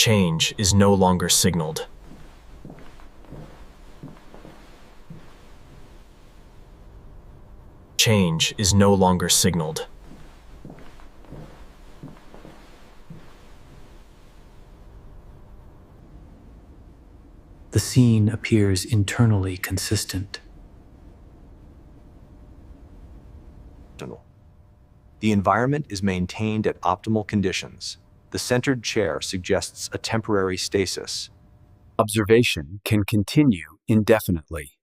Change is no longer signaled. Change is no longer signaled. The scene appears internally consistent. The environment is maintained at optimal conditions. The centered chair suggests a temporary stasis. Observation can continue indefinitely.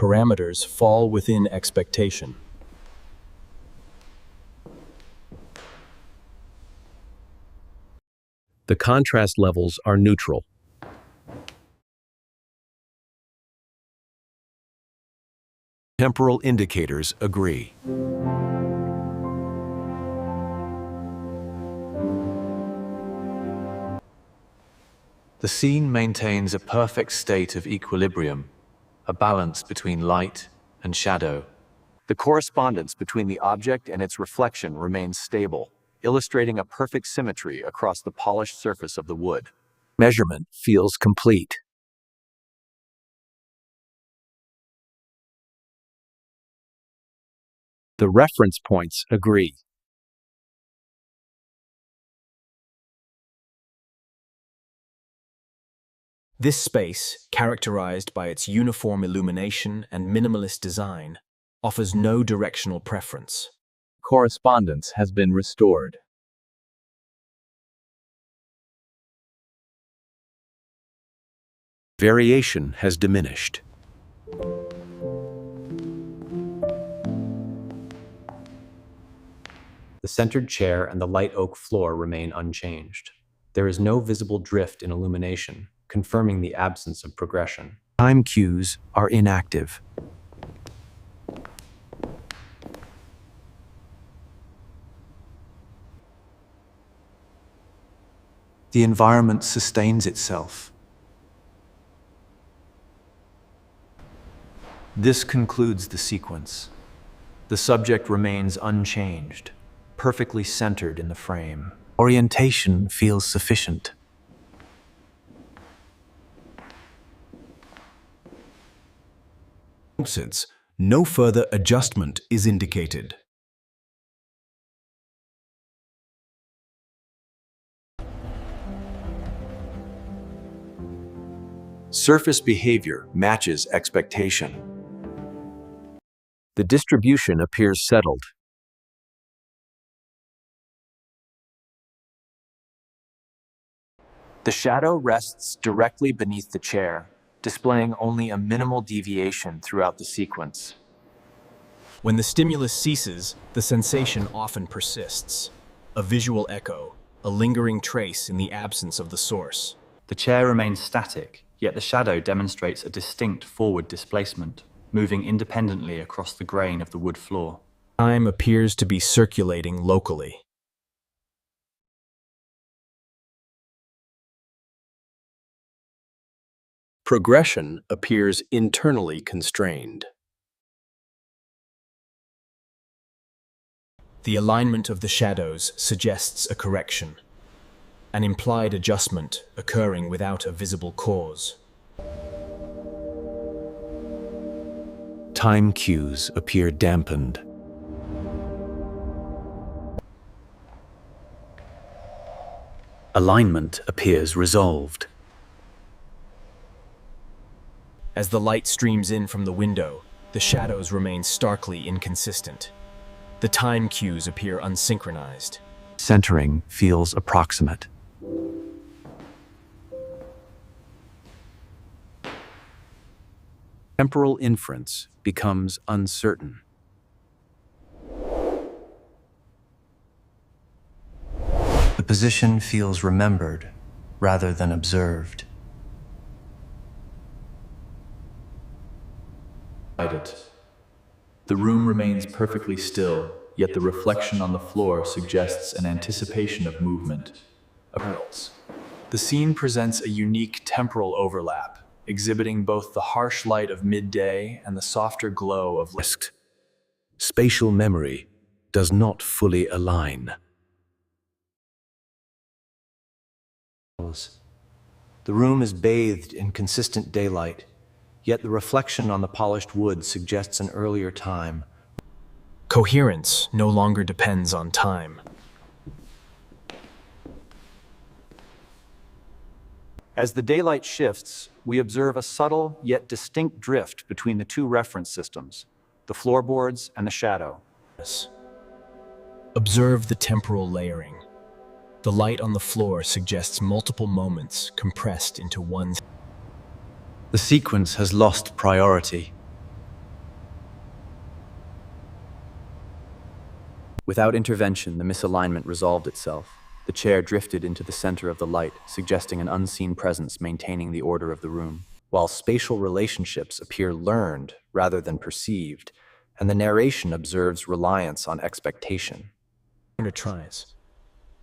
Parameters fall within expectation. The contrast levels are neutral. Temporal indicators agree. The scene maintains a perfect state of equilibrium, a balance between light and shadow. The correspondence between the object and its reflection remains stable, illustrating a perfect symmetry across the polished surface of the wood. Measurement feels complete. The reference points agree. This space, characterized by its uniform illumination and minimalist design, offers no directional preference. Correspondence has been restored. Variation has diminished. The centered chair and the light oak floor remain unchanged. There is no visible drift in illumination, confirming the absence of progression. Time cues are inactive. The environment sustains itself. This concludes the sequence. The subject remains unchanged, perfectly centered in the frame. Orientation feels sufficient. Since no further adjustment is indicated. Surface behavior matches expectation. The distribution appears settled. The shadow rests directly beneath the chair, displaying only a minimal deviation throughout the sequence. When the stimulus ceases, the sensation often persists. A visual echo, a lingering trace in the absence of the source. The chair remains static, yet the shadow demonstrates a distinct forward displacement, moving independently across the grain of the wood floor. Time appears to be circulating locally. Progression appears internally constrained. The alignment of the shadows suggests a correction, an implied adjustment occurring without a visible cause. Time cues appear dampened. Alignment appears resolved. As the light streams in from the window, the shadows remain starkly inconsistent. The time cues appear unsynchronized. Centering feels approximate. Temporal inference becomes uncertain. The position feels remembered rather than observed. The room remains perfectly still, yet the reflection on the floor suggests an anticipation of movement. The scene presents a unique temporal overlap, exhibiting both the harsh light of midday and the softer glow of Spatial memory does not fully align. The room is bathed in consistent daylight, yet the reflection on the polished wood suggests an earlier time. Coherence no longer depends on time. As the daylight shifts, we observe a subtle yet distinct drift between the two reference systems, the floorboards and the shadow. Observe the temporal layering. The light on the floor suggests multiple moments compressed into one. The sequence has lost priority. Without intervention, the misalignment resolved itself. The chair drifted into the center of the light, suggesting an unseen presence maintaining the order of the room. While spatial relationships appear learned rather than perceived, and the narration observes reliance on expectation. Tries.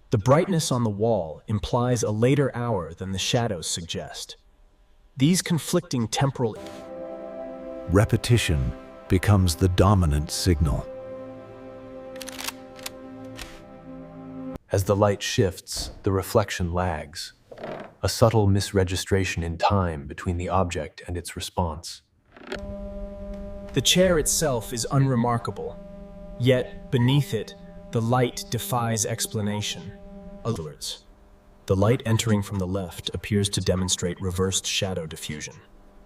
The brightness on the wall implies a later hour than the shadows suggest. These conflicting temporal... Repetition becomes the dominant signal. As the light shifts, the reflection lags, a subtle misregistration in time between the object and its response. The chair itself is unremarkable, yet beneath it, the light defies explanation. The light entering from the left appears to demonstrate reversed shadow diffusion.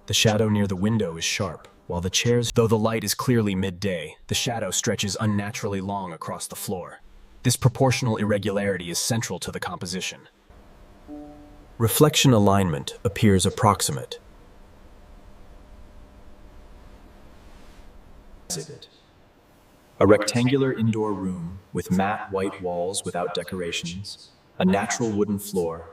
The shadow near the window is sharp, while the chair's... Though the light is clearly midday, the shadow stretches unnaturally long across the floor. This proportional irregularity is central to the composition. Reflection alignment appears approximate. A rectangular indoor room with matte white walls without decorations, a natural wooden floor.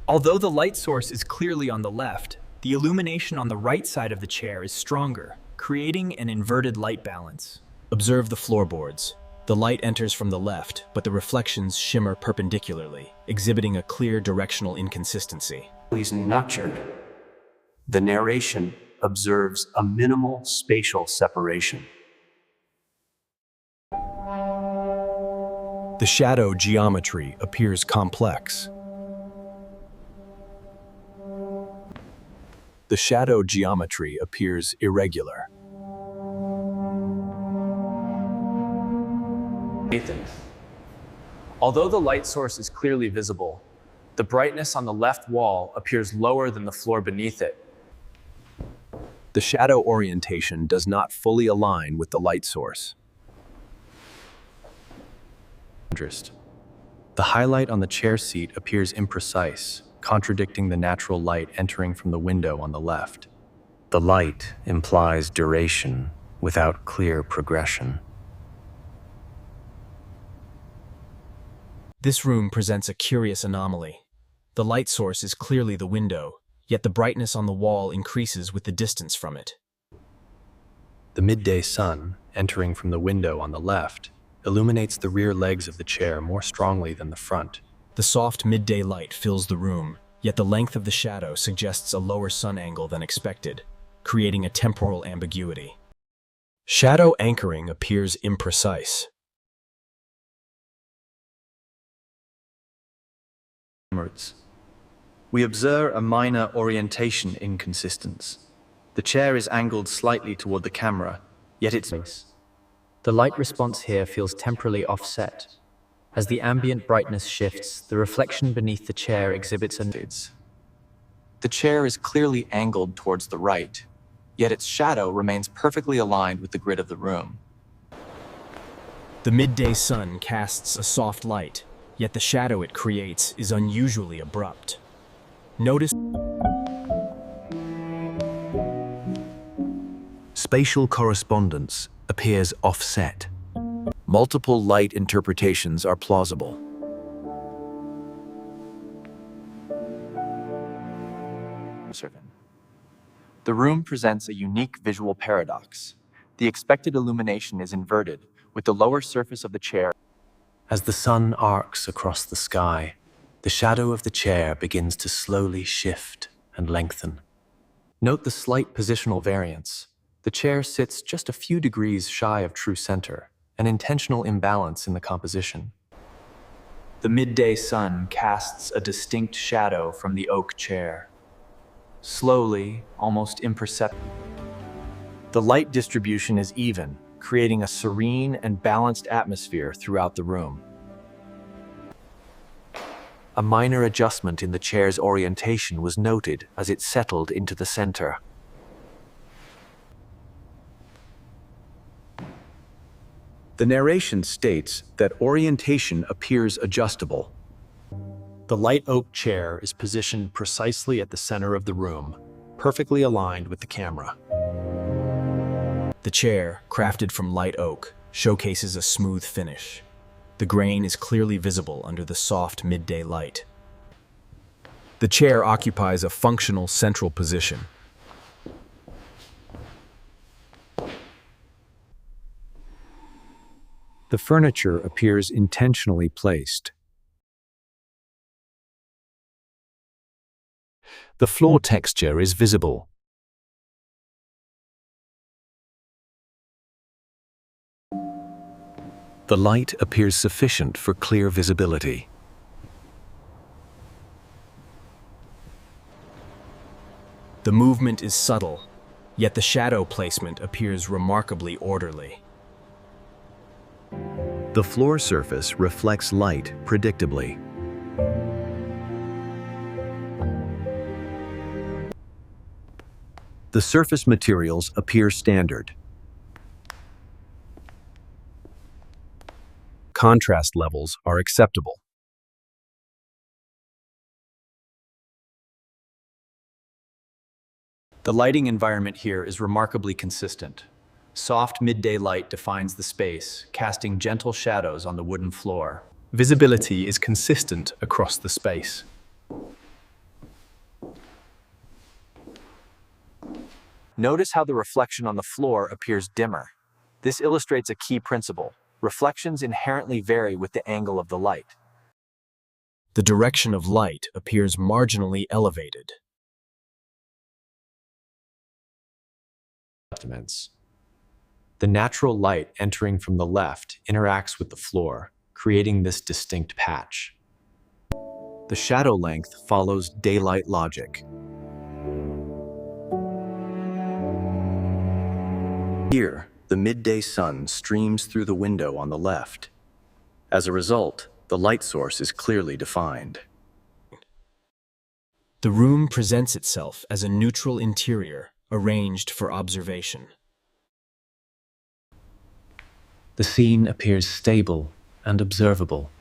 Although the light source is clearly on the left, the illumination on the right side of the chair is stronger, creating an inverted light balance. Observe the floorboards. The light enters from the left, but the reflections shimmer perpendicularly, exhibiting a clear directional inconsistency. Is nurtured. The narration observes a minimal spatial separation. The shadow geometry appears complex. The shadow geometry appears irregular. Nathan. Although the light source is clearly visible, the brightness on the left wall appears lower than the floor beneath it. The shadow orientation does not fully align with the light source. The highlight on the chair seat appears imprecise, contradicting the natural light entering from the window on the left. The light implies duration without clear progression. This room presents a curious anomaly. The light source is clearly the window, yet the brightness on the wall increases with the distance from it. The midday sun, entering from the window on the left, illuminates the rear legs of the chair more strongly than the front. The soft midday light fills the room, yet the length of the shadow suggests a lower sun angle than expected, creating a temporal ambiguity. Shadow anchoring appears imprecise. We observe a minor orientation inconsistence. The chair is angled slightly toward the camera, yet it's... The light response here feels temporally offset. As the ambient brightness shifts, the reflection beneath the chair exhibits a... The chair is clearly angled towards the right, yet its shadow remains perfectly aligned with the grid of the room. The midday sun casts a soft light, yet the shadow it creates is unusually abrupt. Notice Spatial correspondence appears offset. Multiple light interpretations are plausible. The room presents a unique visual paradox. The expected illumination is inverted, with the lower surface of the chair. As the sun arcs across the sky, the shadow of the chair begins to slowly shift and lengthen. Note the slight positional variance. The chair sits just a few degrees shy of true center, an intentional imbalance in the composition. The midday sun casts a distinct shadow from the oak chair. Slowly, almost imperceptibly. The light distribution is even, creating a serene and balanced atmosphere throughout the room. A minor adjustment in the chair's orientation was noted as it settled into the center. The narration states that orientation appears adjustable. The light oak chair is positioned precisely at the center of the room, perfectly aligned with the camera. The chair, crafted from light oak, showcases a smooth finish. The grain is clearly visible under the soft midday light. The chair occupies a functional central position. The furniture appears intentionally placed. The floor texture is visible. The light appears sufficient for clear visibility. The movement is subtle, yet the shadow placement appears remarkably orderly. The floor surface reflects light predictably. The surface materials appear standard. Contrast levels are acceptable. The lighting environment here is remarkably consistent. Soft midday light defines the space, casting gentle shadows on the wooden floor. Visibility is consistent across the space. Notice how the reflection on the floor appears dimmer. This illustrates a key principle. Reflections inherently vary with the angle of the light. The direction of light appears marginally elevated. The natural light entering from the left interacts with the floor, creating this distinct patch. The shadow length follows daylight logic. Here, the midday sun streams through the window on the left. As a result, the light source is clearly defined. The room presents itself as a neutral interior, arranged for observation. The scene appears stable and observable.